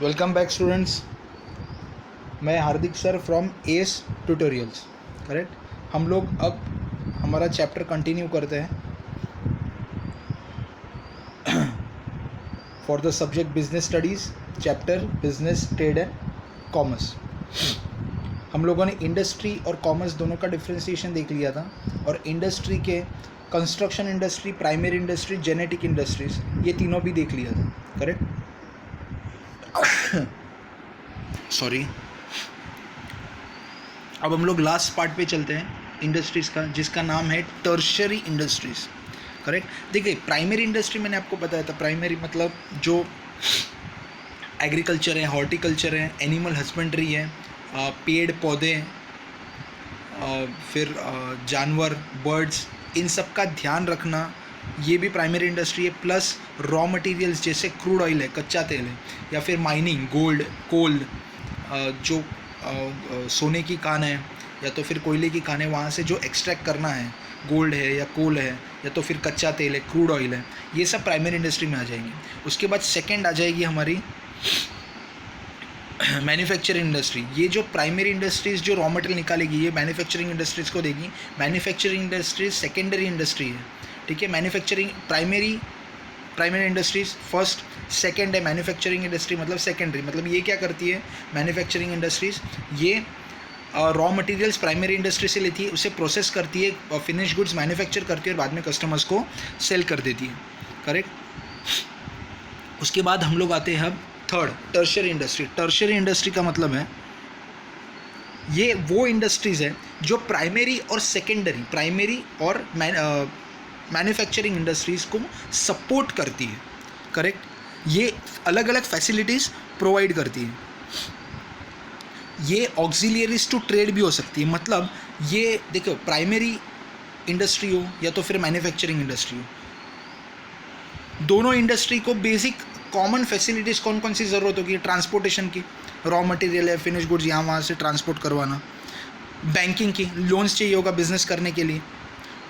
Welcome back students. मैं Hardik sir from S tutorials. Correct. हम लोग अब हमारा चैप्टर कंटिन्यू करते हैं for the subject business studies, chapter business, trade and commerce. हम लोगों ने इंडस्ट्री और कॉमर्स दोनों का डिफ्रेंसिएशन देख लिया था और इंडस्ट्री के construction industry, primary industry, genetic industries, ये तीनों भी देख लिया था। करेक्ट। सॉरी। अब हम लोग लास्ट पार्ट पे चलते हैं इंडस्ट्रीज़ का, जिसका नाम है टर्शरी इंडस्ट्रीज़। करेक्ट। देखिए, प्राइमरी इंडस्ट्री मैंने आपको बताया था, प्राइमरी मतलब जो एग्रीकल्चर है, हॉर्टिकल्चर है, एनिमल हस्बेंड्री है, पेड़ पौधे, फिर जानवर, बर्ड्स, इन सब का ध्यान रखना, ये भी प्राइमरी इंडस्ट्री है। प्लस रॉ मटेरियल्स जैसे क्रूड ऑयल है, कच्चा तेल है, या फिर माइनिंग, गोल्ड, कोल, जो सोने की खान है या तो फिर कोयले की खान है, वहाँ से जो एक्सट्रैक्ट करना है, गोल्ड है या कोल है या तो फिर कच्चा तेल है, क्रूड ऑयल है, ये सब प्राइमरी इंडस्ट्री में आ जाएंगे। उसके बाद सेकंड आ जाएगी हमारी मैन्युफैक्चरिंग इंडस्ट्री। ये जो प्राइमरी इंडस्ट्रीज़ जो रॉ मटेरियल निकालेगी, ये मैन्युफैक्चरिंग इंडस्ट्रीज़ को देगी। मैन्युफैक्चरिंग इंडस्ट्रीज सेकेंडरी इंडस्ट्री है, ठीक है। Manufacturing primary industries first, second है मैन्युफैक्चरिंग इंडस्ट्री मतलब सेकेंडरी। मतलब ये क्या करती है मैन्युफैक्चरिंग इंडस्ट्रीज़, ये रॉ मटेरियल्स प्राइमरी इंडस्ट्री से लेती है, उसे प्रोसेस करती है, फिनिश गुड्स मैन्युफैक्चर करती है और बाद में कस्टमर्स को सेल कर देती है। करेक्ट। उसके बाद हम लोग आते हैं अब third, tertiary industry. Tertiary industry का मतलब है ये वो इंडस्ट्रीज़ है जो प्राइमरी और सेकेंडरी, प्राइमरी और मैन्युफैक्चरिंग इंडस्ट्रीज़ को सपोर्ट करती है। करेक्ट। ये अलग अलग फैसिलिटीज़ प्रोवाइड करती है। ये ऑक्सिलियरीज टू ट्रेड भी हो सकती है। मतलब ये देखो, प्राइमरी इंडस्ट्री हो या तो फिर मैन्युफैक्चरिंग इंडस्ट्री हो, दोनों इंडस्ट्री को बेसिक कॉमन फैसिलिटीज़ कौन कौन सी ज़रूरत होगी? ट्रांसपोर्टेशन की, रॉ मटेरियल है, फिनिश गुड्स यहाँ वहाँ से ट्रांसपोर्ट करवाना। बैंकिंग की, लोन्स चाहिए होगा बिज़नेस करने के लिए।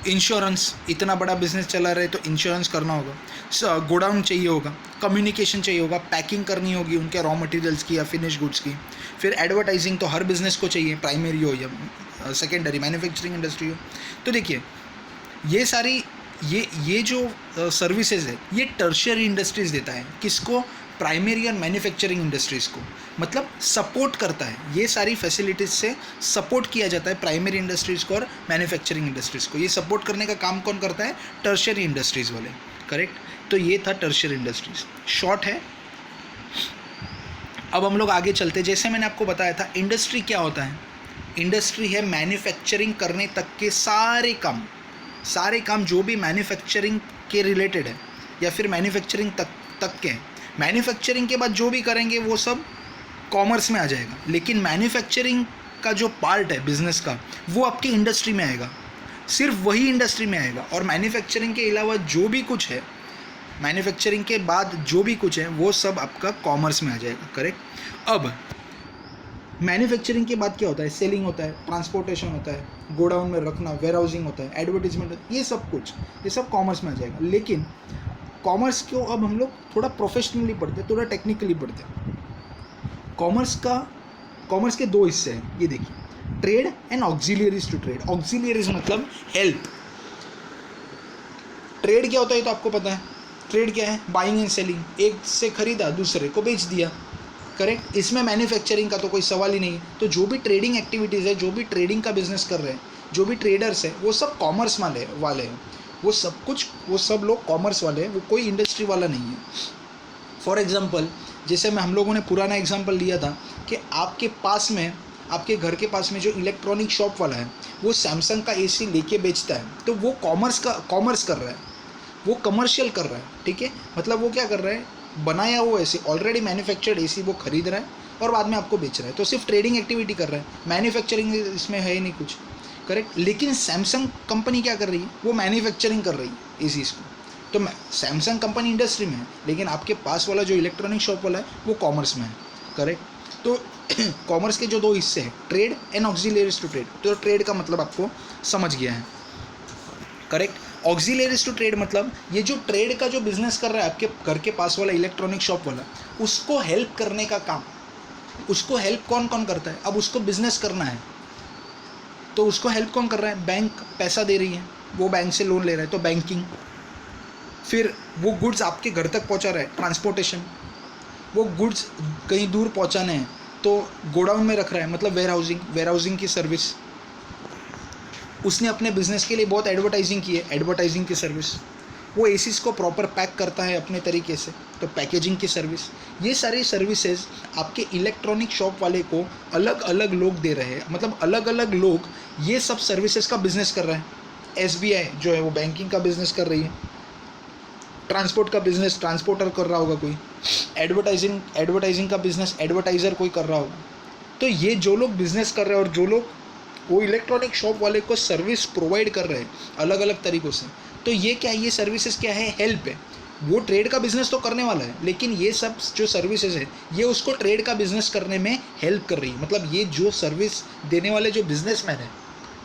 इंश्योरेंस, इतना बड़ा बिजनेस चला रहे तो इंश्योरेंस करना होगा। गोडाउन चाहिए होगा, कम्युनिकेशन चाहिए होगा, पैकिंग करनी होगी उनके रॉ मटेरियल्स की या फिनिश गुड्स की। फिर एडवर्टाइजिंग तो हर बिज़नेस को चाहिए, प्राइमरी हो या सेकेंडरी, मैन्युफैक्चरिंग इंडस्ट्री हो। तो देखिए, ये सारी ये जो सर्विसेज है, ये टर्शियरी इंडस्ट्रीज़ देता है। किसको? प्राइमरी और मैन्युफैक्चरिंग इंडस्ट्रीज़ को। मतलब सपोर्ट करता है, ये सारी फैसिलिटीज़ से सपोर्ट किया जाता है प्राइमरी इंडस्ट्रीज़ को और मैन्युफैक्चरिंग इंडस्ट्रीज़ को। ये सपोर्ट करने का काम कौन करता है? टर्शियरी इंडस्ट्रीज़ वाले। करेक्ट। तो ये था टर्शियरी इंडस्ट्रीज़, शॉर्ट है। अब हम लोग आगे चलते। जैसे मैंने आपको बताया था, इंडस्ट्री क्या होता है? इंडस्ट्री है मैन्युफैक्चरिंग करने तक के सारे काम जो भी मैन्युफैक्चरिंग के रिलेटेड है या फिर मैन्युफैक्चरिंग तक के हैं। मैन्युफैक्चरिंग के बाद जो भी करेंगे वो सब कॉमर्स में आ जाएगा, लेकिन मैन्युफैक्चरिंग का जो पार्ट है बिजनेस का, वो आपकी इंडस्ट्री में आएगा, सिर्फ वही इंडस्ट्री में आएगा। और मैन्युफैक्चरिंग के अलावा जो भी कुछ है, मैन्युफैक्चरिंग के बाद जो भी कुछ है, वो सब आपका कॉमर्स में आ जाएगा। करेक्ट। अब मैन्युफैक्चरिंग के बाद क्या होता है? सेलिंग होता है, ट्रांसपोर्टेशन होता है, गोडाउन में रखना, वेयरहाउसिंग होता है, एडवर्टीजमेंट, ये सब कुछ, ये सब कॉमर्स में आ जाएगा। लेकिन कॉमर्स को अब हम लोग थोड़ा प्रोफेशनली पढ़ते हैं, थोड़ा टेक्निकली पढ़ते हैं। कॉमर्स के दो हिस्से हैं, ये देखिए, trade and auxiliaries to trade. Auxiliaries मतलब हेल्प। ट्रेड क्या होता है ये तो आपको पता है। ट्रेड क्या है? बाइंग एंड सेलिंग, एक से खरीदा दूसरे को बेच दिया। करेक्ट। इसमें मैन्युफैक्चरिंग का तो कोई सवाल ही नहीं है। तो जो भी ट्रेडिंग एक्टिविटीज़ है, जो भी ट्रेडिंग का बिजनेस कर रहे हैं, जो भी ट्रेडर्स हैं, वो सब कॉमर्स वाले हैं। वो सब लोग कॉमर्स वाले हैं, वो कोई इंडस्ट्री वाला नहीं है। फॉर एग्जांपल, जैसे हम लोगों ने पुराना एग्जांपल लिया था कि आपके घर के पास में जो इलेक्ट्रॉनिक शॉप वाला है, वो सैमसंग का एसी लेके बेचता है, तो वो कॉमर्स कर रहा है, वो कमर्शियल कर रहा है। ठीक है। मतलब वो क्या कर रहा है? बनाया हुआ एसी, ऑलरेडी मैन्युफैक्चर्ड एसी वो खरीद रहा है और बाद में आपको बेच रहा है। तो सिर्फ ट्रेडिंग एक्टिविटी कर रहा है, मैन्युफैक्चरिंग इसमें है ही नहीं कुछ। करेक्ट। लेकिन सैमसंग कंपनी क्या कर रही है? वो मैन्युफैक्चरिंग कर रही है एसीज को। तो सैमसंग कंपनी इंडस्ट्री में है, लेकिन आपके पास वाला जो इलेक्ट्रॉनिक शॉप वाला है, वो कॉमर्स में है। करेक्ट। तो कॉमर्स के जो दो हिस्से हैं, trade and auxiliaries to trade. तो ट्रेड का मतलब आपको समझ गया है। करेक्ट। ऑक्सिलरीज टू ट्रेड मतलब ये जो ट्रेड का जो बिजनेस कर रहा है आपके घर के पास वाला इलेक्ट्रॉनिक शॉप वाला, उसको हेल्प करने का काम। उसको हेल्प कौन कौन करता है? अब उसको बिजनेस करना है तो उसको हेल्प कौन कर रहा है? बैंक पैसा दे रही है, वो बैंक से लोन ले रहा है तो बैंकिंग। फिर वो गुड्स आपके घर तक पहुंचा रहा है, ट्रांसपोर्टेशन। वो गुड्स कहीं दूर पहुंचाने हैं तो गोडाउन में रख रहा है, मतलब वेयरहाउसिंग की सर्विस। उसने अपने बिजनेस के लिए बहुत एडवर्टाइजिंग की है, एडवर्टाइजिंग की सर्विस। वो एसीज को प्रॉपर पैक करता है अपने तरीके से, तो पैकेजिंग की सर्विस। ये सारी सर्विसेज आपके इलेक्ट्रॉनिक शॉप वाले को अलग अलग लोग दे रहे हैं, मतलब अलग अलग लोग ये सब सर्विसेज का बिजनेस कर रहे हैं। SBI जो है वो बैंकिंग का बिजनेस कर रही है, ट्रांसपोर्ट का बिजनेस ट्रांसपोर्टर कर रहा होगा कोई, एडवर्टाइजिंग का बिजनेस एडवर्टाइज़र कोई कर रहा होगा। तो ये जो लोग बिजनेस कर रहे हैं और जो लोग वो इलेक्ट्रॉनिक शॉप वाले को सर्विस प्रोवाइड कर रहे हैं अलग अलग तरीक़ों से, तो ये क्या है? ये सर्विसेज क्या है? हेल्प है। वो ट्रेड का बिजनेस तो करने वाला है, लेकिन ये सब जो सर्विसेज है ये उसको ट्रेड का बिजनेस करने में हेल्प कर रही है। मतलब ये जो सर्विस देने वाले जो बिजनेसमैन है,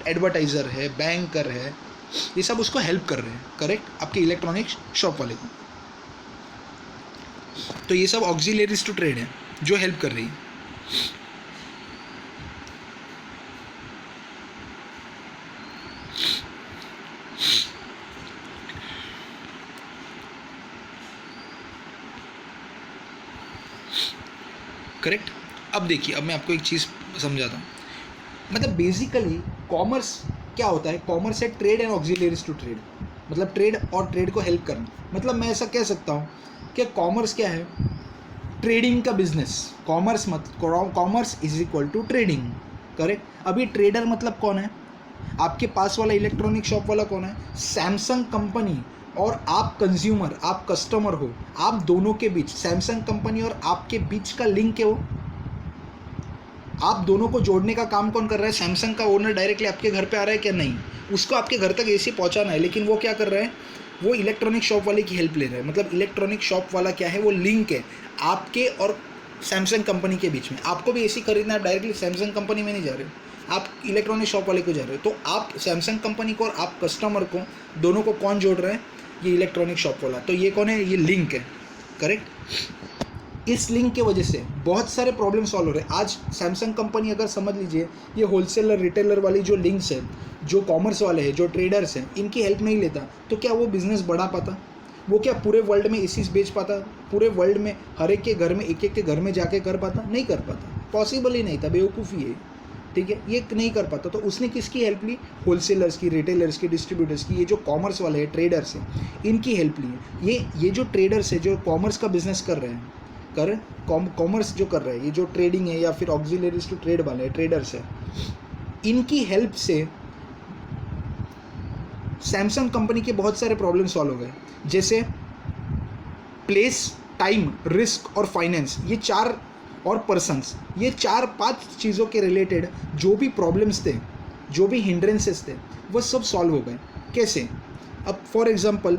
एडवर्टाइज़र है, बैंकर है, ये सब उसको हेल्प कर रहे हैं, करेक्ट, आपके इलेक्ट्रॉनिक शॉप वाले को। तो ये सब ऑक्सिलरीज टू ट्रेड है जो हेल्प कर रही है। करेक्ट। अब देखिए, अब मैं आपको एक चीज़ समझाता हूँ। मतलब बेसिकली कॉमर्स क्या होता है? कॉमर्स है trade and auxiliaries to trade, मतलब ट्रेड और ट्रेड को हेल्प करना। मतलब मैं ऐसा कह सकता हूँ कि कॉमर्स क्या है? ट्रेडिंग का business. Commerce is equal to trading, correct. अभी ट्रेडर मतलब कौन है? आपके पास वाला इलेक्ट्रॉनिक शॉप वाला कौन है? सैमसंग कंपनी और आप कंज्यूमर, आप कस्टमर हो, आप दोनों के बीच, सैमसंग कंपनी और आपके बीच का लिंक है वो। आप दोनों को जोड़ने का काम कौन कर रहा है? सैमसंग का ओनर डायरेक्टली आपके घर पे आ रहा है क्या? नहीं, उसको आपके घर तक एसी पहुंचाना है, लेकिन वो क्या कर रहा है? वो इलेक्ट्रॉनिक शॉप वाले की हेल्प ले रहा है। मतलब इलेक्ट्रॉनिक शॉप वाला क्या है? वो लिंक है आपके और सैमसंग कंपनी के बीच में। आपको भी एसी खरीदना है, डायरेक्टली सैमसंग कंपनी में नहीं जा रहे हो, आप इलेक्ट्रॉनिक शॉप वाले को जा रहे हो। तो आप सैमसंग कंपनी को और आप कस्टमर को, दोनों को कौन जोड़ रहा है? ये इलेक्ट्रॉनिक शॉप वाला। तो ये कौन है? ये लिंक है, करेक्ट। इस लिंक के वजह से बहुत सारे प्रॉब्लम सॉल्व हो रहे हैं। आज सैमसंग कंपनी, अगर समझ लीजिए, ये होलसेलर रिटेलर वाली जो लिंक्स है, जो कॉमर्स वाले हैं, जो ट्रेडर्स हैं, इनकी हेल्प नहीं लेता तो क्या वो बिज़नेस बढ़ा पाता? वो क्या पूरे वर्ल्ड में एसीज बेच पाता? पूरे वर्ल्ड में हर एक के घर में, एक एक के घर में जाके कर पाता? नहीं कर पाता, पॉसिबल ही नहीं था, बेवकूफ़ी है, ठीक है, ये नहीं कर पाता। तो उसने किसकी हेल्प ली? होलसेलर्स की, रिटेलर्स की, डिस्ट्रीब्यूटर्स की। ये जो कॉमर्स वाले हैं, ट्रेडर्स हैं, इनकी हेल्प ली है। ये जो ट्रेडर्स है, जो कॉमर्स का बिजनेस कर रहे हैं, कॉमर्स जो कर रहे हैं, ये जो ट्रेडिंग है या फिर ऑक्सिलरीज टू ट्रेड वाले ट्रेडर्स है, इनकी हेल्प से सैमसंग कंपनी के बहुत सारे प्रॉब्लम सॉल्व हो गए। जैसे प्लेस, टाइम, रिस्क और फाइनेंस, ये चार, और पर्सन्स, ये 4-5 चीज़ों के रिलेटेड जो भी प्रॉब्लम्स थे, जो भी हिंड्रेंसेस थे, वो सब सॉल्व हो गए। कैसे? अब फॉर एग्जांपल,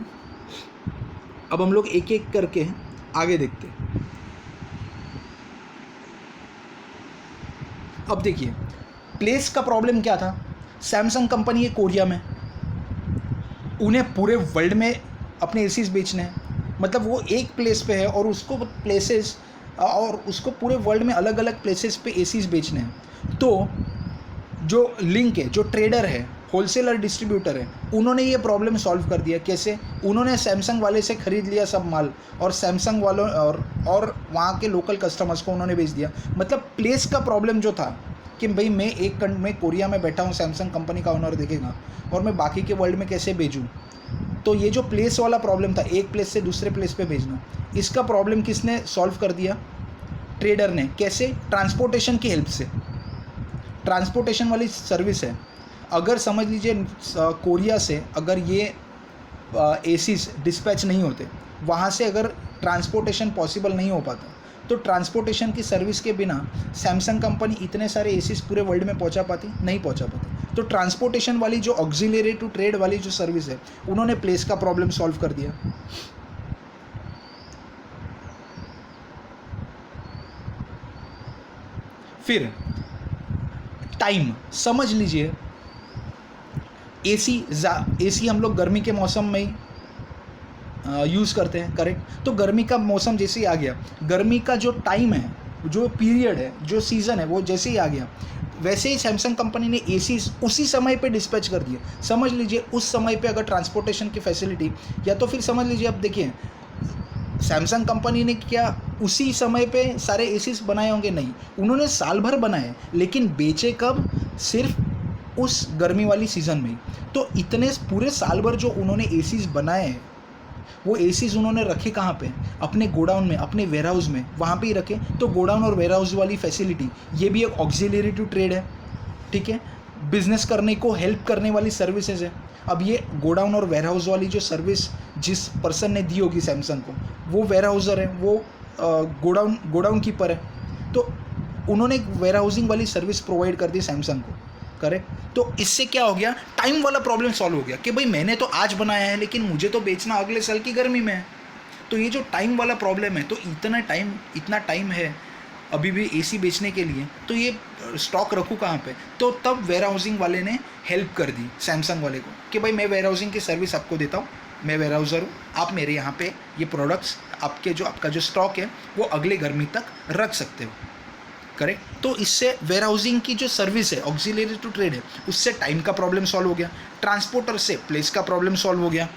अब हम लोग एक एक करके आगे देखते हैं। अब देखिए, प्लेस का प्रॉब्लम क्या था? सैमसंग कंपनी है कोरिया में, उन्हें पूरे वर्ल्ड में अपने एसीज बेचने हैं। मतलब वो एक प्लेस पे है और उसको प्लेसेस, और उसको पूरे वर्ल्ड में अलग अलग प्लेसेस पे एसीज बेचने हैं। तो जो लिंक है, जो ट्रेडर है, होलसेलर डिस्ट्रीब्यूटर है, उन्होंने ये प्रॉब्लम सॉल्व कर दिया। कैसे? उन्होंने सैमसंग वाले से ख़रीद लिया सब माल, और सैमसंग वालों और वहाँ के लोकल कस्टमर्स को उन्होंने बेच दिया। मतलब प्लेस का प्रॉब्लम जो था कि भाई मैं कोरिया में बैठा हूँ, सैमसंग कंपनी का ओनर देखेगा, और मैं बाकी के वर्ल्ड में कैसे भेजूँ? तो ये जो प्लेस वाला प्रॉब्लम था, एक प्लेस से दूसरे प्लेस पे भेजना, इसका प्रॉब्लम किसने सॉल्व कर दिया? ट्रेडर ने। कैसे? ट्रांसपोर्टेशन की हेल्प से। ट्रांसपोर्टेशन वाली सर्विस है। अगर समझ लीजिए कोरिया से अगर ये एसीज डिस्पैच नहीं होते, वहाँ से अगर ट्रांसपोर्टेशन पॉसिबल नहीं हो पाता, तो ट्रांसपोर्टेशन की सर्विस के बिना सैमसंग कंपनी इतने सारे एसीज पूरे वर्ल्ड में पहुँचा पाती? नहीं पहुँचा पाती। तो ट्रांसपोर्टेशन वाली जो ऑक्सिलरी टू ट्रेड वाली जो सर्विस है, उन्होंने प्लेस का प्रॉब्लम सॉल्व कर दिया। फिर टाइम, समझ लीजिए एसी हम लोग गर्मी के मौसम में ही यूज़ करते हैं, करेक्ट। तो गर्मी का मौसम जैसे ही आ गया, गर्मी का जो टाइम है, जो पीरियड है, जो सीज़न है, वो जैसे ही आ गया, वैसे ही सैमसंग कंपनी ने एसी उसी समय पे डिस्पैच कर दिए। समझ लीजिए उस समय पे अगर ट्रांसपोर्टेशन की फैसिलिटी, या तो फिर समझ लीजिए, अब देखिए सैमसंग कंपनी ने क्या उसी समय पे सारे एसीज बनाए होंगे? नहीं, उन्होंने साल भर बनाए, लेकिन बेचे कब? सिर्फ उस गर्मी वाली सीज़न में ही। तो इतने पूरे साल भर जो उन्होंने एसीज बनाए हैं, वो एसीज उन्होंने रखे कहाँ पे? अपने गोडाउन में, अपने वेयरहाउस में, वहाँ पे ही रखे। तो गोडाउन और वेयरहाउस वाली फैसिलिटी, ये भी एक ऑक्सिलरी टू ट्रेड है, ठीक है, बिजनेस करने को हेल्प करने वाली सर्विसेज है। अब ये गोडाउन और वेयरहाउस वाली जो सर्विस जिस पर्सन ने दी होगी सैमसंग को, वो वेयरहाउसर है, वो गोडाउन कीपर है, तो उन्होंने एक वेयरहाउसिंग वाली सर्विस प्रोवाइड कर दी सैमसंग को, करेक्ट। तो इससे क्या हो गया? टाइम वाला प्रॉब्लम सॉल्व हो गया कि भाई मैंने तो आज बनाया है, लेकिन मुझे तो बेचना अगले साल की गर्मी में है। तो ये जो टाइम वाला प्रॉब्लम है, तो इतना टाइम है अभी भी एसी बेचने के लिए, तो ये स्टॉक रखूँ कहाँ पे? तो तब वेयर हाउसिंग वाले ने हेल्प कर दी सैमसंग वाले को कि भाई मैं वेयर हाउसिंग की सर्विस आपको देता हूँ, मैं वेयर हाउसर हूँ, आप मेरे यहाँ पे ये प्रोडक्ट्स आपका जो स्टॉक है वो अगले गर्मी तक रख सकते हो, करेक्ट। तो इससे वेयर हाउसिंग की जो सर्विस है, ऑक्सिलरी टू ट्रेड है, उससे टाइम का प्रॉब्लम सॉल्व हो गया, ट्रांसपोर्टर से प्लेस का प्रॉब्लम सॉल्व हो गया।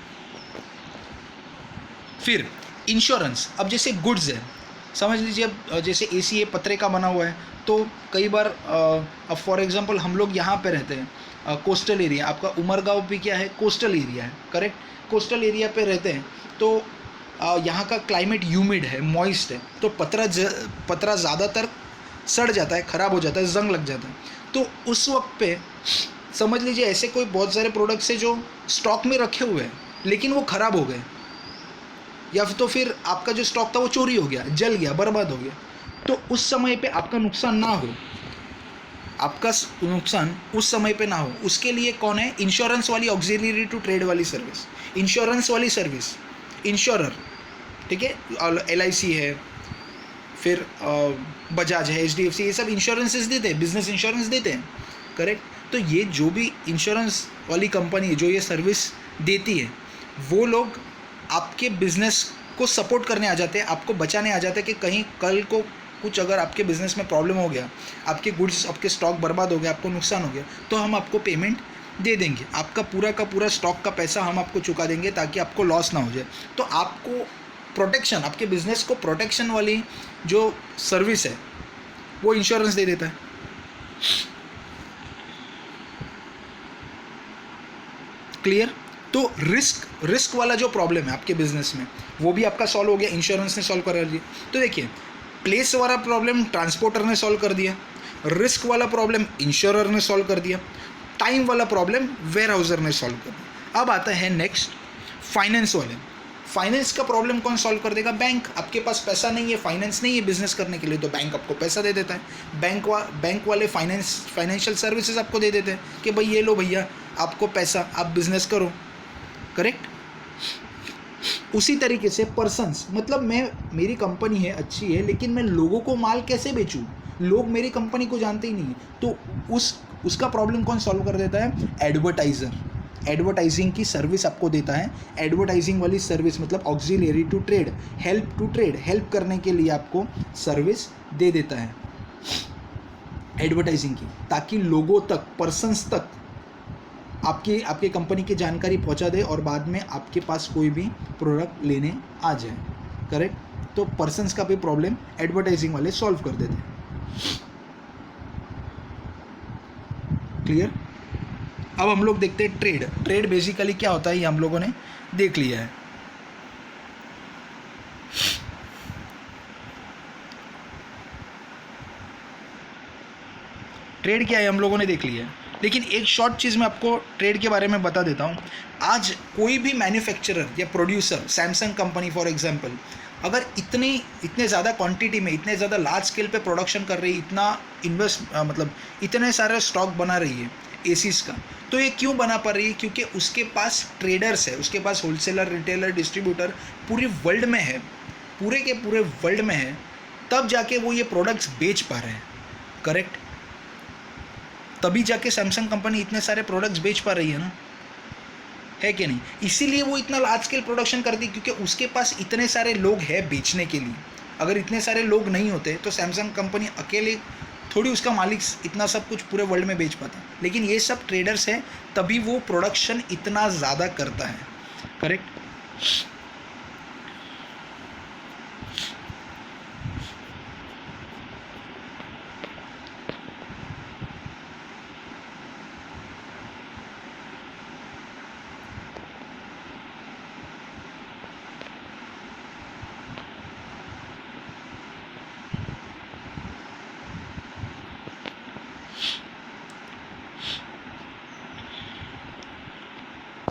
फिर इंश्योरेंस, अब जैसे गुड्स है, समझ लीजिए अब जैसे एसी ये पतरे का बना हुआ है, तो कई बार अब फॉर एग्जांपल हम लोग यहाँ पे रहते हैं कोस्टल एरिया, आपका उमरगांव भी क्या है? कोस्टल एरिया है, करेक्ट। कोस्टल एरिया पे रहते हैं, तो यहाँ का क्लाइमेट ह्यूमिड है, मॉइस्ट है, तो पतरा ज़्यादातर सड़ जाता है, ख़राब हो जाता है, जंग लग जाता है। तो उस वक्त पे समझ लीजिए ऐसे कोई बहुत सारे प्रोडक्ट्स है जो स्टॉक में रखे हुए हैं, लेकिन वो ख़राब हो गए, या तो फिर आपका जो स्टॉक था वो चोरी हो गया, जल गया, बर्बाद हो गया। तो उस समय पे आपका नुकसान ना हो, आपका नुकसान उस समय पे ना हो, उसके लिए कौन है? इंश्योरेंस वाली ऑक्सिलरी टू ट्रेड वाली सर्विस, इंश्योरेंस वाली सर्विस, इंश्योरर, ठीक है, LIC है, फिर बजाज है, HDFC, ये सब इंश्योरेंसेस देते हैं, बिजनेस इंश्योरेंस देते हैं, करेक्ट। तो ये जो भी इंश्योरेंस वाली कंपनी है जो ये सर्विस देती है, वो लोग आपके बिजनेस को सपोर्ट करने आ जाते हैं, आपको बचाने आ जाते हैं कि कहीं कल को कुछ अगर आपके बिजनेस में प्रॉब्लम हो गया, आपके गुड्स, आपके स्टॉक बर्बाद हो गया, आपको नुकसान हो गया, तो हम आपको पेमेंट दे देंगे, आपका पूरा का पूरा स्टॉक का पैसा हम आपको चुका देंगे ताकि आपको लॉस ना हो जाए। तो आपको प्रोटेक्शन, आपके बिजनेस को प्रोटेक्शन वाली जो सर्विस है वो इंश्योरेंस दे देता है, क्लियर। तो रिस्क वाला जो प्रॉब्लम है आपके बिजनेस में, वो भी आपका सॉल्व हो गया, इंश्योरेंस ने सॉल्व करा दिया। तो देखिए, प्लेस वाला प्रॉब्लम ट्रांसपोर्टर ने सॉल्व कर दिया, रिस्क वाला प्रॉब्लम इंश्योरर ने सॉल्व कर दिया, टाइम वाला प्रॉब्लम वेयर हाउसर ने सॉल्व कर दिया। अब आता है नेक्स्ट फाइनेंस वाले। फाइनेंस का प्रॉब्लम कौन सॉल्व कर देगा? बैंक। आपके पास पैसा नहीं है, फाइनेंस नहीं है बिजनेस करने के लिए, तो बैंक आपको पैसा दे देता है। बैंक वाले फाइनेंशियल सर्विसेज आपको दे देते हैं कि भाई ये लो भैया आपको पैसा, आप बिजनेस करो, करेक्ट। उसी तरीके से पर्सन्स, मतलब मेरी कंपनी है, अच्छी है, लेकिन मैं लोगों को माल कैसे बेचूं? लोग मेरी कंपनी को जानते ही नहीं है, तो उसका प्रॉब्लम कौन सॉल्व कर देता है? एडवर्टाइज़र। एडवर्टाइजिंग की सर्विस आपको देता है। एडवर्टाइजिंग वाली सर्विस मतलब ऑक्सिलरी टू ट्रेड, हेल्प करने के लिए आपको सर्विस दे देता है एडवर्टाइजिंग की, ताकि लोगों तक, पर्सन्स तक आपकी कंपनी की जानकारी पहुंचा दे और बाद में आपके पास कोई भी प्रोडक्ट लेने आ जाए, करेक्ट। तो पर्सन्स का भी प्रॉब्लम एडवर्टाइजिंग वाले सॉल्व कर देते हैं, क्लियर। अब हम लोग देखते हैं ट्रेड बेसिकली क्या होता है, ये हम लोगों ने देख लिया है। ट्रेड क्या है हम लोगों ने देख लिया है, लेकिन एक शॉर्ट चीज़ मैं आपको ट्रेड के बारे में बता देता हूँ। आज कोई भी मैन्युफैक्चरर या producer, Samsung company for example, अगर इतने ज़्यादा क्वांटिटी में, इतने ज़्यादा लार्ज स्केल पे प्रोडक्शन कर रही है, मतलब इतने सारे स्टॉक बना रही है एसीज का, तो ये क्यों बना पा रही है? क्योंकि उसके पास ट्रेडर्स है, उसके पास होलसेलर, रिटेलर, डिस्ट्रीब्यूटर पूरे वर्ल्ड में है, पूरे के पूरे वर्ल्ड में है, तब जाके वो ये प्रोडक्ट्स बेच पा रहे हैं, करेक्ट। तभी जाके सैमसंग कंपनी इतने सारे प्रोडक्ट्स बेच पा रही है ना, है कि नहीं? इसीलिए वो इतना लार्ज स्केल प्रोडक्शन करती है, क्योंकि उसके पास इतने सारे लोग हैं बेचने के लिए। अगर इतने सारे लोग नहीं होते तो सैमसंग कंपनी अकेले थोड़ी उसका मालिक इतना सब कुछ पूरे वर्ल्ड में बेच पाता। लेकिन ये सब ट्रेडर्स हैं, तभी वो प्रोडक्शन इतना ज़्यादा करता है। करेक्ट?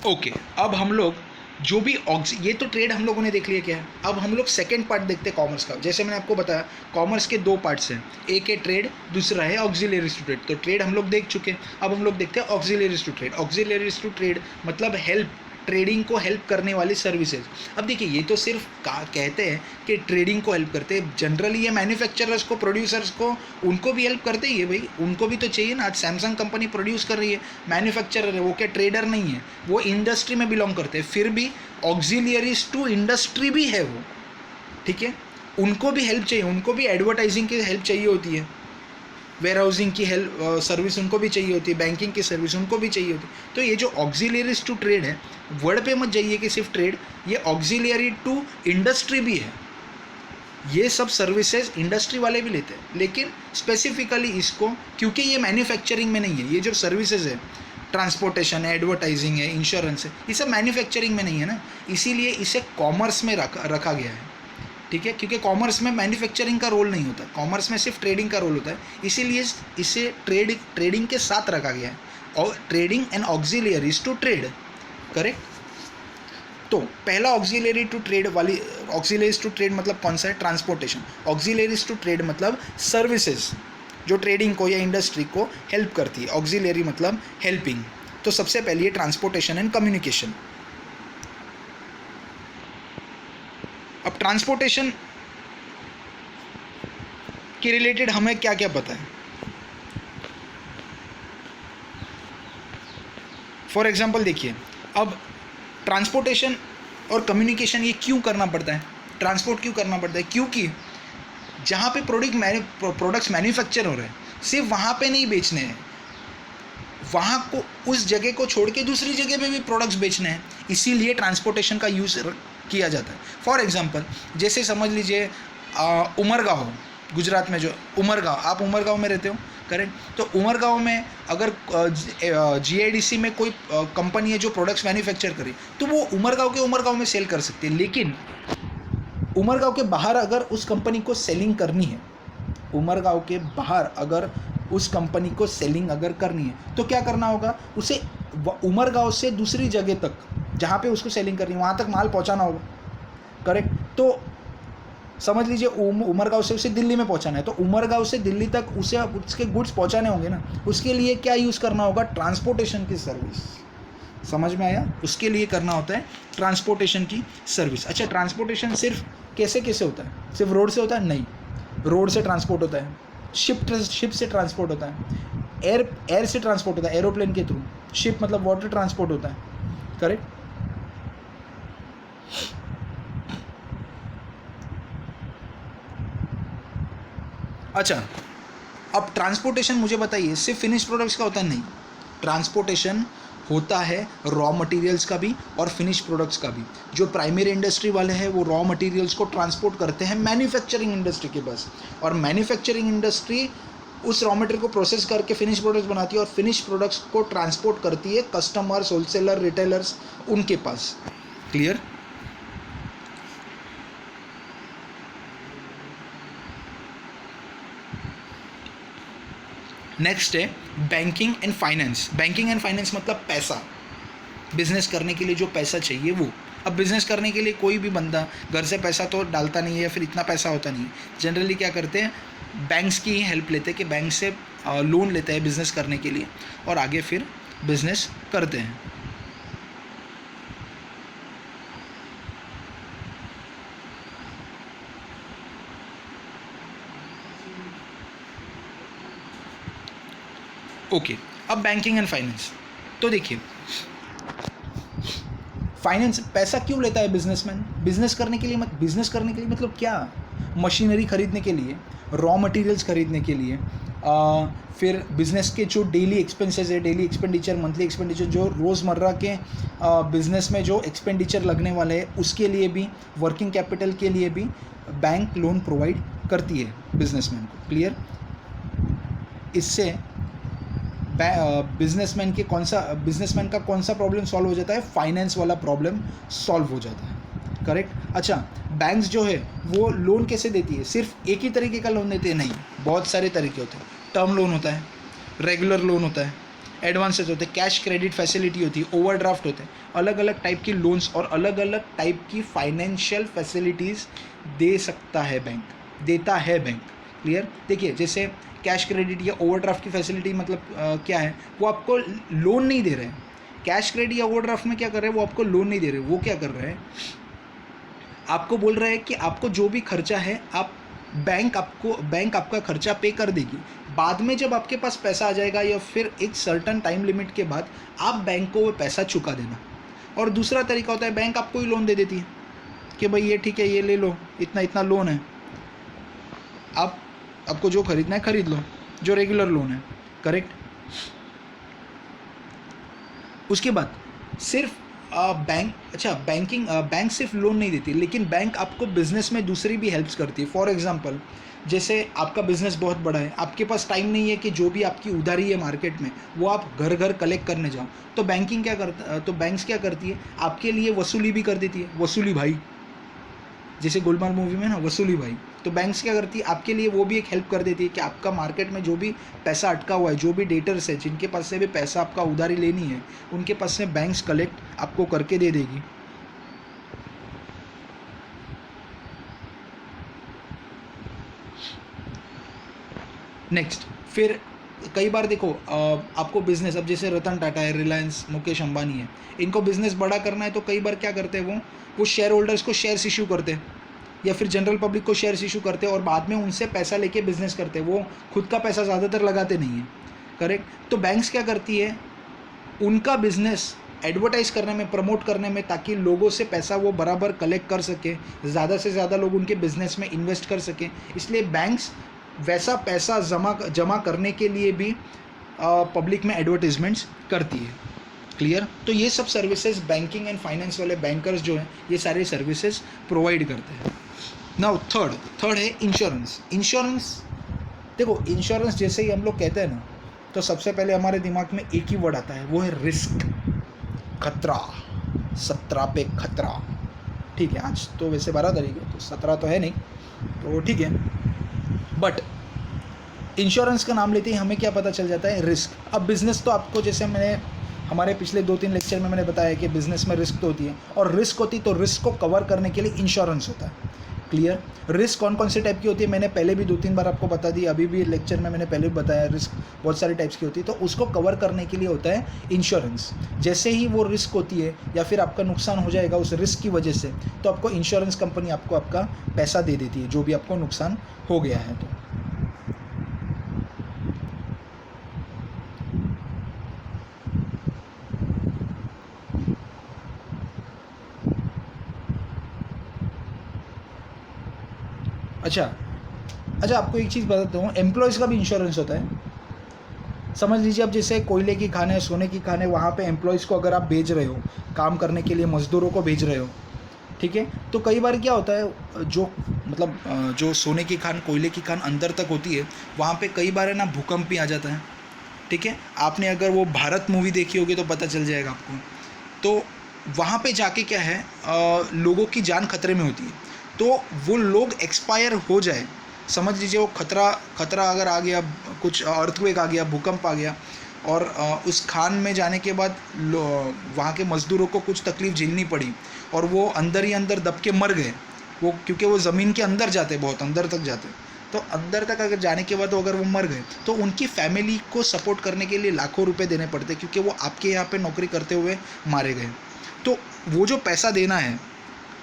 ओके, अब हम लोग जो भी ये तो ट्रेड हम लोगों ने देख लिया क्या है। अब हम लोग सेकंड पार्ट देखते हैं कॉमर्स का। जैसे मैंने आपको बताया कॉमर्स के दो पार्ट्स हैं, एक है ट्रेड, दूसरा है ऑक्सिलरीज टू ट्रेड। तो ट्रेड हम लोग देख चुके हैं, अब हम लोग देखते हैं auxiliaries to trade. Auxiliaries to trade मतलब हेल्प, ट्रेडिंग को हेल्प करने वाली सर्विसेज। अब देखिए, ये तो सिर्फ कहते हैं कि ट्रेडिंग को हेल्प करते हैं, जनरली ये मैन्युफैक्चरर्स को, प्रोड्यूसर्स को, उनको भी हेल्प करते ही है भाई, उनको भी तो चाहिए ना। आज सैमसंग कंपनी प्रोड्यूस कर रही है, मैन्युफैक्चरर है, वो क्या ट्रेडर नहीं है, वो इंडस्ट्री में बिलोंग करते हैं, फिर भी ऑक्सिलरीज टू इंडस्ट्री भी है वो, ठीक है। उनको भी हेल्प चाहिए, उनको भी एडवर्टाइजिंग की हेल्प चाहिए होती है, वेयर हाउसिंग की हेल्प सर्विस उनको भी चाहिए होती है, बैंकिंग की सर्विस उनको भी चाहिए होती है। तो ये जो ऑक्सिलरीज टू ट्रेड है, वर्ड पे मत जाइए कि सिर्फ ट्रेड, ये ऑक्सिलरी टू इंडस्ट्री भी है। ये सब सर्विसेज इंडस्ट्री वाले भी लेते हैं, लेकिन स्पेसिफिकली इसको, क्योंकि ये मैन्युफैक्चरिंग में नहीं है, ये जो सर्विसेज है, ट्रांसपोर्टेशन है, एडवर्टाइजिंग है, इंश्योरेंस है, ये सब मैन्युफैक्चरिंग में नहीं है ना, इसीलिए इसे कॉमर्स में रखा गया है, ठीक है। क्योंकि कॉमर्स में मैन्युफैक्चरिंग का रोल नहीं होता, कॉमर्स में सिर्फ ट्रेडिंग का रोल होता है, इसीलिए इसे ट्रेडिंग के साथ रखा गया है, और trading and auxiliaries to trade. Correct? तो पहला ऑक्सिलरी टू ट्रेड वाली, ऑक्सिलरीज टू ट्रेड मतलब कौन सा है? ट्रांसपोर्टेशन। ऑक्सिलरीज टू ट्रेड मतलब सर्विसेज जो ट्रेडिंग को या इंडस्ट्री को हेल्प करती है, ऑक्सिलरी मतलब हेल्पिंग। तो सबसे पहले ट्रांसपोर्टेशन एंड कम्युनिकेशन। अब ट्रांसपोर्टेशन के रिलेटेड हमें क्या क्या पता है? फॉर एग्जाम्पल देखिए, अब ट्रांसपोर्टेशन और कम्युनिकेशन ये क्यों करना पड़ता है, ट्रांसपोर्ट क्यों करना पड़ता है? क्योंकि जहाँ पे प्रोडक्ट्स मैन्युफैक्चर हो रहे हैं, सिर्फ वहाँ पे नहीं बेचने हैं, वहाँ को, उस जगह को छोड़ के दूसरी जगह पे भी प्रोडक्ट्स बेचने हैं, इसीलिए ट्रांसपोर्टेशन का यूज़ किया जाता है। फॉर एग्जांपल, जैसे समझ लीजिए उमरगांव, गुजरात में जो उमरगांव, आप उमरगांव में रहते हो, करेक्ट? तो उमरगांव में अगर GIDC में कोई कंपनी है जो प्रोडक्ट्स मैन्युफैक्चर करे, तो वो उमरगांव में सेल कर सकती है। लेकिन उमरगांव के बाहर अगर उस कंपनी को सेलिंग करनी है, उमरगांव के बाहर अगर उस कंपनी को सेलिंग अगर करनी है, तो क्या करना होगा? उसे उमरगांव से दूसरी जगह तक जहाँ पे उसको सेलिंग करनी है, वहाँ तक माल पहुँचाना होगा। करेक्ट? तो समझ लीजिए उमरगांव से उसे दिल्ली में पहुँचाना है, तो उमरगांव से दिल्ली तक उसे उसके गुड्स पहुँचाने होंगे ना, उसके लिए क्या यूज़ करना होगा? ट्रांसपोर्टेशन की सर्विस। समझ में आया? उसके लिए करना होता है ट्रांसपोर्टेशन की सर्विस। अच्छा, ट्रांसपोर्टेशन सिर्फ कैसे होता है? सिर्फ रोड से होता है? नहीं, रोड से ट्रांसपोर्ट होता है, शिप से ट्रांसपोर्ट होता है, एयर से ट्रांसपोर्ट होता है, एरोप्लेन के थ्रू। शिप मतलब वाटर ट्रांसपोर्ट होता है। करेक्ट? अच्छा, अब ट्रांसपोर्टेशन मुझे बताइए सिर्फ फिनिश प्रोडक्ट्स का होता है? नहीं, ट्रांसपोर्टेशन होता है रॉ मटेरियल्स का भी और फिनिश प्रोडक्ट्स का भी। जो प्राइमरी इंडस्ट्री वाले हैं वो रॉ मटेरियल्स को ट्रांसपोर्ट करते हैं मैन्युफैक्चरिंग इंडस्ट्री के पास, और मैन्युफैक्चरिंग इंडस्ट्री उस रॉ मटेरियल को प्रोसेस करके फिनिश प्रोडक्ट्स बनाती है, और फिनिश प्रोडक्ट्स को ट्रांसपोर्ट करती है कस्टमर्स, होलसेलर, रिटेलर्स, उनके पास। क्लियर? नेक्स्ट है banking and finance. Banking and finance मतलब पैसा, बिजनेस करने के लिए जो पैसा चाहिए वो। अब बिजनेस करने के लिए कोई भी बंदा घर से पैसा तो डालता नहीं है, या फिर इतना पैसा होता नहीं है। जनरली क्या करते हैं, बैंक्स की ही हेल्प लेते हैं, कि बैंक से लोन लेते हैं बिजनेस करने के लिए, और आगे फिर बिजनेस करते हैं। ओके, अब बैंकिंग एंड फाइनेंस। तो देखिए, फाइनेंस पैसा क्यों लेता है बिजनेसमैन? बिजनेस करने के लिए बिजनेस करने के लिए मतलब क्या? मशीनरी खरीदने के लिए, रॉ मटेरियल्स खरीदने के लिए, फिर बिजनेस के जो डेली एक्सपेंसेस है, डेली एक्सपेंडिचर, मंथली एक्सपेंडिचर, जो रोज़मर्रा के बिजनेस में जो एक्सपेंडिचर लगने वाले हैं उसके लिए भी, वर्किंग कैपिटल के लिए भी बैंक लोन प्रोवाइड करती है बिजनेसमैन को। क्लियर? इससे बिजनेसमैन का कौन सा प्रॉब्लम सॉल्व हो जाता है? फाइनेंस वाला प्रॉब्लम सॉल्व हो जाता है। करेक्ट? अच्छा, बैंक्स जो है वो लोन कैसे देती है? सिर्फ एक ही तरीके का लोन देती है? नहीं, बहुत सारे तरीके होते हैं। टर्म लोन होता है, रेगुलर लोन होता है, एडवांसेस होते हैं, कैश क्रेडिट फैसिलिटी होती है, ओवरड्राफ्ट होते हैं। अलग अलग टाइप की लोन्स और अलग अलग टाइप की फाइनेंशियल फैसिलिटीज़ दे सकता है बैंक, देता है बैंक। क्लियर? देखिए, जैसे कैश क्रेडिट या ओवरड्राफ्ट की फैसिलिटी मतलब क्या है? वो आपको लोन नहीं दे रहे हैं। कैश क्रेडिट या ओवरड्राफ्ट में क्या कर रहे हैं? वो आपको लोन नहीं दे रहे, वो क्या कर रहे हैं? आपको बोल रहा है कि आपको जो भी खर्चा है बैंक आपका खर्चा पे कर देगी। बाद में जब आपके पास पैसा आ जाएगा या फिर एक सर्टन टाइम लिमिट के बाद आप बैंक को वो पैसा चुका देना। और दूसरा तरीका होता है, बैंक आपको ही लोन दे देती है कि भाई ये ठीक है, ये ले लो, इतना इतना लोन है, आपको जो खरीदना है खरीद लो, जो रेगुलर लोन है। करेक्ट? उसके बाद सिर्फ बैंक सिर्फ लोन नहीं देती, लेकिन बैंक आपको बिजनेस में दूसरी भी हेल्प्स करती है। फॉर एग्जांपल, जैसे आपका बिजनेस बहुत बड़ा है, आपके पास टाइम नहीं है कि जो भी आपकी उधारी है मार्केट में वो आप घर घर कलेक्ट करने जाओ, तो बैंक्स क्या करती है? आपके लिए वसूली भी कर देती है, वसूली भाई, जैसे गोलमाल मूवी में ना, वसूली भाई। तो बैंक्स क्या करती है? आपके लिए वो भी एक हेल्प कर देती है कि आपका मार्केट में जो भी पैसा अटका हुआ है, जो भी डेटर्स है, जिनके पास से भी पैसा आपका उधारी लेनी है, उनके पास से बैंक्स कलेक्ट आपको करके दे देगी। नेक्स्ट, फिर कई बार देखो, आपको बिजनेस, अब जैसे रतन टाटा है, रिलायंस, मुकेश अंबानी है, इनको बिजनेस बड़ा करना है तो कई बार क्या करते हैं? वो शेयर होल्डर्स को शेयर्स इशू करते हैं या फिर जनरल पब्लिक को शेयर्स इशू करते हैं और बाद में उनसे पैसा लेके बिजनेस करते हैं। वो खुद का पैसा ज़्यादातर लगाते नहीं है। करेक्ट? तो बैंक्स क्या करती है? उनका बिजनेस एडवर्टाइज करने में, प्रमोट करने में, ताकि लोगों से पैसा वो बराबर कलेक्ट कर सके, ज़्यादा से ज़्यादा लोग उनके बिजनेस में इन्वेस्ट कर सकें। इसलिए बैंक्स वैसा पैसा जमा करने के लिए भी पब्लिक में एडवर्टीजमेंट्स करती है। क्लियर? तो ये सब सर्विसेज बैंकिंग एंड फाइनेंस वाले बैंकर्स जो हैं, ये सारे सर्विसेज प्रोवाइड करते हैं। नाउ थर्ड है इंश्योरेंस। देखो, इंश्योरेंस जैसे ही हम लोग कहते हैं ना, तो सबसे पहले हमारे दिमाग में एक ही वर्ड आता है, वो है रिस्क, खतरा। 17 पे खतरा। ठीक है, आज तो वैसे 12 तारीख है तो 17 तो है नहीं, तो ठीक है। बट इंश्योरेंस का नाम लेते ही हमें क्या पता चल जाता है? रिस्क। अब बिजनेस तो आपको, जैसे मैंने हमारे पिछले 2-3 लेक्चर में मैंने बताया कि बिजनेस में रिस्क तो होती है, और रिस्क होती तो रिस्क को कवर करने के लिए इंश्योरेंस होता है। क्लियर? रिस्क कौन से टाइप की होती है मैंने पहले भी 2-3 बार आपको बता दी, अभी भी लेक्चर में मैंने पहले भी बताया। रिस्क बहुत सारे टाइप्स की होती है, तो उसको कवर करने के लिए होता है इंश्योरेंस। जैसे ही वो रिस्क होती है या फिर आपका नुकसान हो जाएगा उस रिस्क की वजह से, तो आपको इंश्योरेंस कंपनी आपको आपका पैसा दे देती है, जो भी आपको नुकसान हो गया है। तो अच्छा, आपको एक चीज़ बताता हूँ, एम्प्लॉयज़ का भी इंश्योरेंस होता है। समझ लीजिए, अब जैसे कोयले की खान है, सोने की खान है, वहाँ पे एम्प्लॉयज़ को अगर आप भेज रहे हो काम करने के लिए, मज़दूरों को भेज रहे हो, ठीक है, तो कई बार क्या होता है, जो सोने की खान, कोयले की खान अंदर तक होती है, वहाँ पे कई बार है ना भूकंप भी आ जाता है। ठीक है, आपने अगर वो भारत मूवी देखी होगी तो पता चल जाएगा आपको। तो वहाँ पे जाके क्या है, लोगों की जान खतरे में होती है। तो वो लोग एक्सपायर हो जाए, समझ लीजिए वो खतरा अगर आ गया, कुछ अर्थक्वेक आ गया, भूकंप आ गया, और उस खान में जाने के बाद वहाँ के मज़दूरों को कुछ तकलीफ़ झेलनी पड़ी और वो अंदर ही अंदर दब के मर गए, वो क्योंकि वो ज़मीन के अंदर जाते, बहुत अंदर तक जाते, तो अंदर तक अगर जाने के बाद अगर वो मर गए तो उनकी फैमिली को सपोर्ट करने के लिए लाखों रुपए देने पड़ते, क्योंकि वो आपके यहाँ पे नौकरी करते हुए मारे गए। तो वो जो पैसा देना है,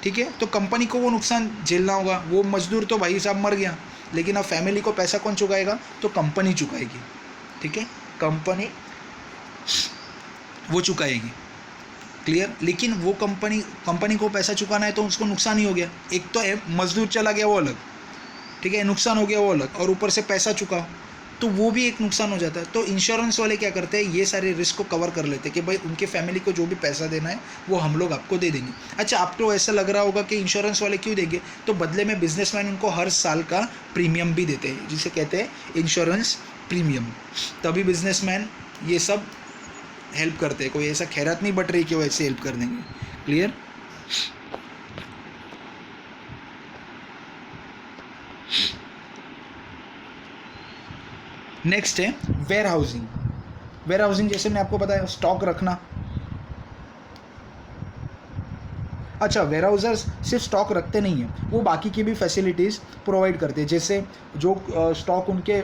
ठीक है, तो कंपनी को वो नुकसान झेलना होगा। वो मजदूर तो भाई साहब मर गया, लेकिन अब फैमिली को पैसा कौन चुकाएगा? तो कंपनी चुकाएगी। ठीक है, कंपनी वो चुकाएगी। क्लियर। लेकिन वो कंपनी को पैसा चुकाना है तो उसको नुकसान ही हो गया। एक तो मजदूर चला गया वो अलग, ठीक है, नुकसान हो गया वो अलग, और ऊपर से पैसा चुका तो वो भी एक नुकसान हो जाता है। तो इंश्योरेंस वाले क्या करते हैं, ये सारे रिस्क को कवर कर लेते हैं कि भाई उनके फैमिली को जो भी पैसा देना है वो हम लोग आपको दे देंगे। अच्छा, आपको ऐसा लग रहा होगा कि इंश्योरेंस वाले क्यों देंगे, तो बदले में बिजनेसमैन उनको हर साल का प्रीमियम भी देते हैं, जिसे कहते हैं इंश्योरेंस प्रीमियम। तभी बिजनेसमैन ये सब हेल्प करते हैं। कोई ऐसा खैरात नहीं बट रही कि वो ऐसे हेल्प कर देंगे। क्लियर। नेक्स्ट है वेयर हाउसिंग। वेयर हाउसिंग जैसे मैंने आपको बताया, स्टॉक रखना। अच्छा, वेयर हाउसर्स सिर्फ स्टॉक रखते नहीं हैं, वो बाकी की भी फैसिलिटीज़ प्रोवाइड करते हैं। जैसे जो स्टॉक उनके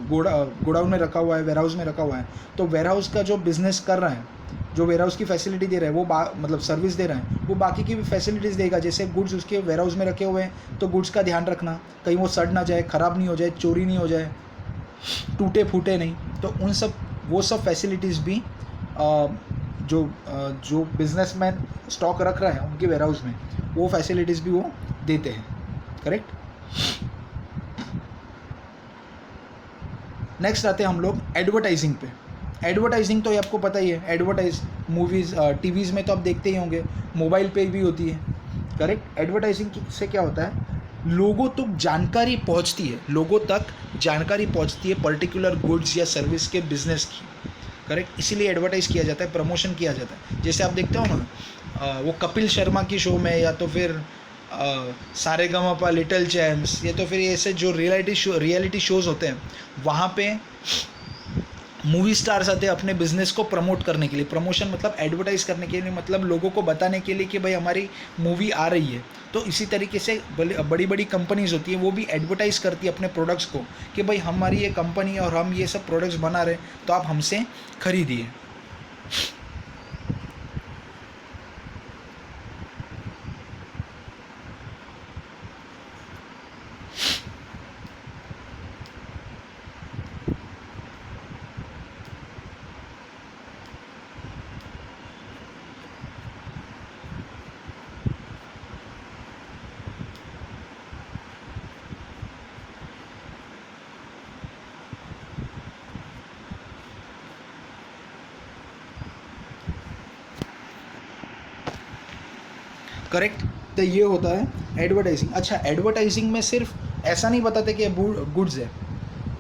गोडाउन में रखा हुआ है, वेयर हाउस में रखा हुआ है, तो वेयर हाउस का जो बिजनेस कर रहा है, जो वेयर हाउस की फैसिलिटी दे रहा है, वो मतलब सर्विस दे रहा है, वो बाकी की भी फैसिलिटीज़ देगा। जैसे गुड्स उसके वेयर हाउस में रखे हुए हैं तो गुड्स का ध्यान रखना, कहीं वो सड़ ना जाए, ख़राब नहीं हो जाए, चोरी नहीं हो जाए, टूटे फूटे नहीं। तो वो सब फैसिलिटीज़ भी जो बिजनेसमैन स्टॉक रख रहा है उनके वेयर हाउस में, वो फैसिलिटीज़ भी वो देते हैं। करेक्ट। नेक्स्ट आते हैं हम लोग एडवर्टाइजिंग पे। एडवर्टाइजिंग तो ये आपको पता ही है, एडवर्टाइज मूवीज़ टीवीज़ में तो आप देखते ही होंगे, मोबाइल पे भी होती है। करेक्ट। एडवर्टाइजिंग से क्या होता है, लोगों तक जानकारी पहुंचती है, लोगों तक जानकारी पहुंचती है पर्टिकुलर गुड्स या सर्विस के बिजनेस की। करेक्ट। इसीलिए एडवर्टाइज किया जाता है, प्रमोशन किया जाता है। जैसे आप देखते हो ना, वो कपिल शर्मा की शो में, या तो फिर सारेगामापा, लिटिल चैम्प्स, या तो फिर ऐसे जो रियलिटी शोज़ होते हैं, वहाँ पे मूवी स्टार्स आते हैं अपने बिजनेस को प्रमोट करने के लिए। प्रमोशन मतलब एडवर्टाइज करने के लिए, मतलब लोगों को बताने के लिए कि भाई हमारी मूवी आ रही है। तो इसी तरीके से बड़ी बड़ी कंपनीज होती है, वो भी एडवर्टाइज करती है अपने प्रोडक्ट्स को कि भाई हमारी ये कंपनी है और हम ये सब प्रोडक्ट्स बना रहे हैं, तो आप हमसे खरीदिए। करेक्ट। तो ये होता है एडवर्टाइजिंग। अच्छा, एडवर्टाइजिंग में सिर्फ ऐसा नहीं बताते कि गुड्स है।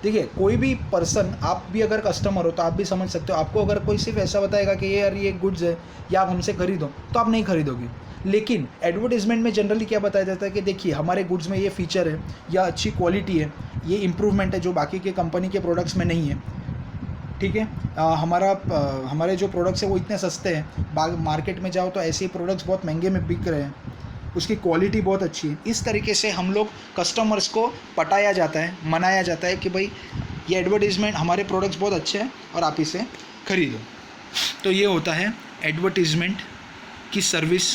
देखिए, कोई भी पर्सन, आप भी अगर कस्टमर हो तो आप भी समझ सकते हो, आपको अगर कोई सिर्फ ऐसा बताएगा कि ये यार ये गुड्स है या आप हमसे खरीदो, तो आप नहीं खरीदोगे। लेकिन एडवर्टाइजमेंट में जनरली क्या बताया जाता है कि देखिए हमारे गुड्स में ये फीचर है, या अच्छी क्वालिटी है, ये इम्प्रूवमेंट है जो बाकी के कंपनी के प्रोडक्ट्स में नहीं है। ठीक है। हमारे जो प्रोडक्ट्स हैं वो इतने सस्ते हैं, मार्केट में जाओ तो ऐसे ही प्रोडक्ट्स बहुत महंगे में बिक रहे हैं, उसकी क्वालिटी बहुत अच्छी है। इस तरीके से हम लोग कस्टमर्स को पटाया जाता है, मनाया जाता है कि भाई ये एडवर्टीज़मेंट, हमारे प्रोडक्ट्स बहुत अच्छे हैं और आप इसे खरीदो। तो ये होता है एडवर्टीज़मेंट की सर्विस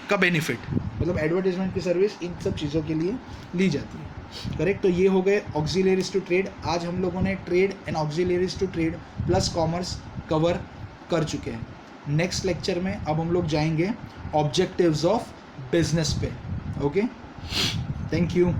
का बेनिफिट, मतलब एडवर्टीज़मेंट की सर्विस इन सब चीज़ों के लिए ली जाती है। करेक्ट। तो ये हो गए ऑक्सिलरीज टू ट्रेड। आज हम लोगों ने trade and auxiliaries to trade plus commerce cover कर चुके हैं। नेक्स्ट लेक्चर में अब हम लोग जाएंगे ऑब्जेक्टिव्स ऑफ बिजनेस पे। Okay, thank you.